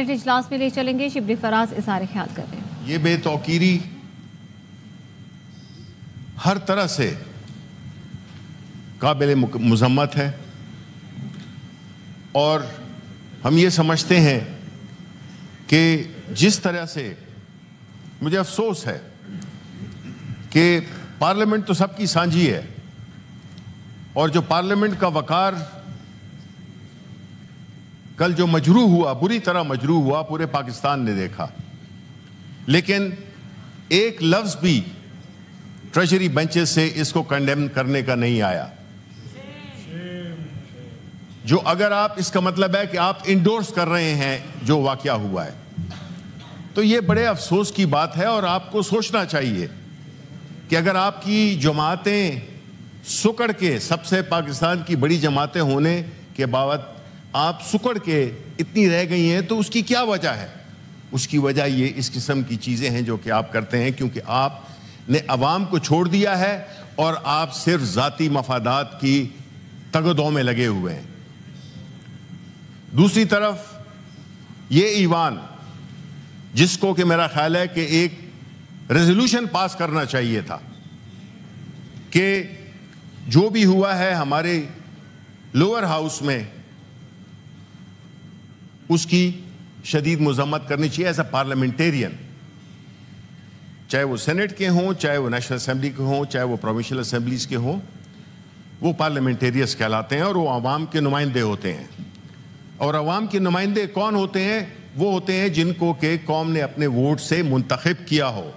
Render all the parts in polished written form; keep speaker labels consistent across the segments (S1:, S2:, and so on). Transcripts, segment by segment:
S1: اجلاس میں لے چلیں گے. شبلی فراز اظہار خیال کر رہے ہیں.
S2: یہ بے توقیری ہر طرح سے قابل مذمت ہے اور ہم یہ سمجھتے ہیں کہ جس طرح سے مجھے افسوس ہے کہ پارلیمنٹ تو سب کی سانجھی ہے اور جو پارلیمنٹ کا وقار کل جو مجروح ہوا، بری طرح مجروح ہوا، پورے پاکستان نے دیکھا، لیکن ایک لفظ بھی ٹریجری بینچز سے اس کو کنڈیم کرنے کا نہیں آیا. جو اگر آپ اس کا مطلب ہے کہ آپ انڈورس کر رہے ہیں جو واقعہ ہوا ہے، تو یہ بڑے افسوس کی بات ہے اور آپ کو سوچنا چاہیے کہ اگر آپ کی جماعتیں سکڑ کے، سب سے پاکستان کی بڑی جماعتیں ہونے کے باوجود آپ سکڑ کے اتنی رہ گئی ہیں تو اس کی کیا وجہ ہے؟ اس کی وجہ یہ اس قسم کی چیزیں ہیں جو کہ آپ کرتے ہیں، کیونکہ آپ نے عوام کو چھوڑ دیا ہے اور آپ صرف ذاتی مفادات کی تگدوں میں لگے ہوئے ہیں. دوسری طرف یہ ایوان جس کو کہ میرا خیال ہے کہ ایک ریزولوشن پاس کرنا چاہیے تھا کہ جو بھی ہوا ہے ہمارے لوور ہاؤس میں اس کی شدید مذمت کرنی چاہیے ایز اے پارلیمنٹیرین، چاہے وہ سینٹ کے ہوں، چاہے وہ نیشنل اسمبلی کے ہوں، چاہے وہ پروونشل اسمبلیز کے ہوں. وہ پارلیمنٹیریس کہلاتے ہیں اور وہ عوام کے نمائندے ہوتے ہیں. اور عوام کے نمائندے کون ہوتے ہیں؟ وہ ہوتے ہیں جن کو کہ قوم نے اپنے ووٹ سے منتخب کیا ہو.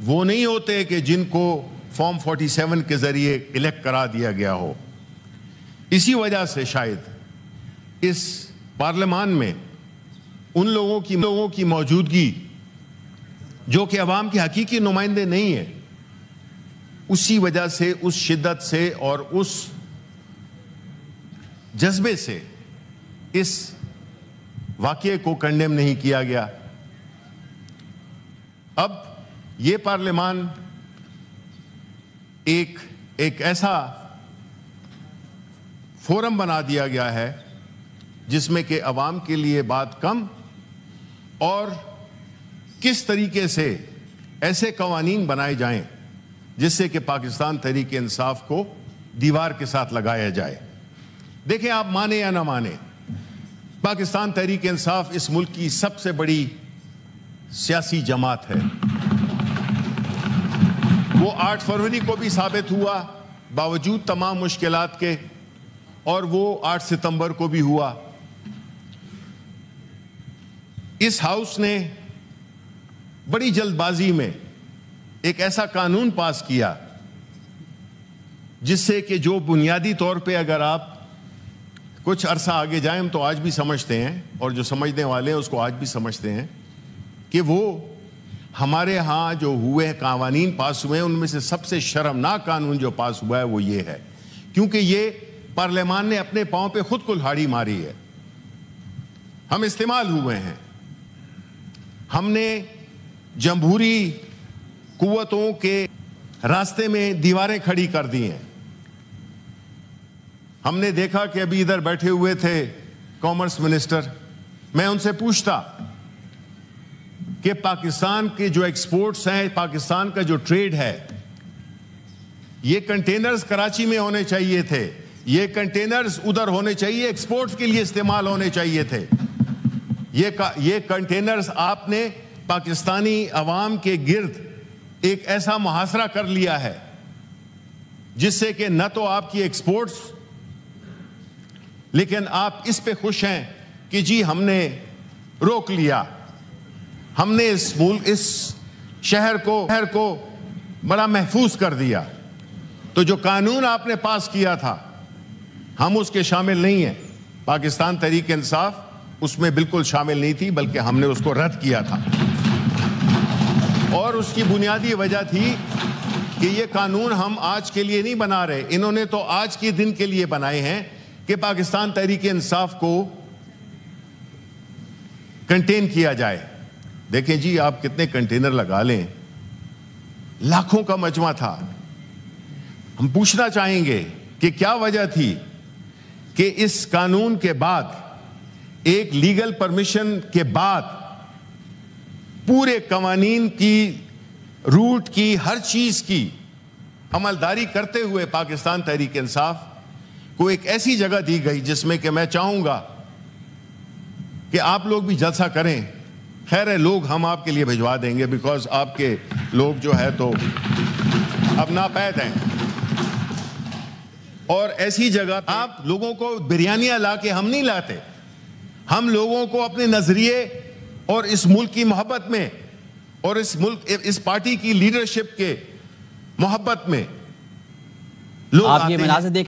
S2: وہ نہیں ہوتے کہ جن کو فارم 47 کے ذریعے الیکٹ کرا دیا گیا ہو. اسی وجہ سے شاید اس پارلیمان میں ان لوگوں کی موجودگی جو کہ عوام کے حقیقی نمائندے نہیں ہیں، اسی وجہ سے، اس شدت سے اور اس جذبے سے اس واقعے کو کنڈیم نہیں کیا گیا. اب یہ پارلیمان ایک ایسا فورم بنا دیا گیا ہے جس میں کہ عوام کے لیے بات کم اور کس طریقے سے ایسے قوانین بنائے جائیں جس سے کہ پاکستان تحریک انصاف کو دیوار کے ساتھ لگایا جائے. دیکھیں، آپ مانیں یا نہ مانیں، پاکستان تحریک انصاف اس ملک کی سب سے بڑی سیاسی جماعت ہے. وہ 8 فروری کو بھی ثابت ہوا باوجود تمام مشکلات کے، اور وہ 8 ستمبر کو بھی ہوا. اس ہاؤس نے بڑی جلد بازی میں ایک ایسا قانون پاس کیا جس سے کہ جو بنیادی طور پہ اگر آپ کچھ عرصہ آگے جائیں، ہم تو آج بھی سمجھتے ہیں اور جو سمجھنے والے ہیں اس کو آج بھی سمجھتے ہیں کہ وہ ہمارے ہاں جو ہوئے قوانین پاس ہوئے ہیں ان میں سے سب سے شرمناک قانون جو پاس ہوا ہے وہ یہ ہے، کیونکہ یہ پارلیمان نے اپنے پاؤں پہ خود کلہاڑی ماری ہے. ہم استعمال ہوئے ہیں، ہم نے جمہوری قوتوں کے راستے میں دیواریں کھڑی کر دی ہیں. ہم نے دیکھا کہ ابھی ادھر بیٹھے ہوئے تھے کامرس منسٹر، میں ان سے پوچھتا کہ پاکستان کے جو ایکسپورٹس ہیں، پاکستان کا جو ٹریڈ ہے، یہ کنٹینرز کراچی میں ہونے چاہیے تھے، یہ کنٹینرز ادھر ہونے چاہیے، ایکسپورٹس کے لیے استعمال ہونے چاہیے تھے. یہ کنٹینرز آپ نے پاکستانی عوام کے گرد ایک ایسا محاصرہ کر لیا ہے جس سے کہ نہ تو آپ کی ایکسپورٹس، لیکن آپ اس پہ خوش ہیں کہ جی ہم نے روک لیا، ہم نے اس شہر کو بڑا محفوظ کر دیا. تو جو قانون آپ نے پاس کیا تھا ہم اس کے شامل نہیں ہیں. پاکستان تحریک انصاف اس میں بالکل شامل نہیں تھی، بلکہ ہم نے اس کو رد کیا تھا. اور اس کی بنیادی وجہ تھی کہ یہ قانون ہم آج کے لیے نہیں بنا رہے، انہوں نے تو آج کے دن کے لیے بنائے ہیں کہ پاکستان تحریک انصاف کو کنٹین کیا جائے. دیکھیں جی، آپ کتنے کنٹینر لگا لیں، لاکھوں کا مجمع تھا. ہم پوچھنا چاہیں گے کہ کیا وجہ تھی کہ اس قانون کے بعد ایک لیگل پرمیشن کے بعد پورے قوانین کی، روٹ کی، ہر چیز کی عملداری کرتے ہوئے پاکستان تحریک انصاف کو ایک ایسی جگہ دی گئی جس میں کہ میں چاہوں گا کہ آپ لوگ بھی جلسہ کریں. خیر ہے، لوگ ہم آپ کے لیے بھجوا دیں گے، بیکاز آپ کے لوگ جو ہے تو اب ناپید ہیں. اور ایسی جگہ آپ لوگوں کو بریانیاں لا کے ہم نہیں لاتے، ہم لوگوں کو اپنے نظریے اور اس ملک کی محبت میں اور اس پارٹی کی لیڈرشپ کے محبت میں لوگ
S3: آپ یہ مناظر دیکھ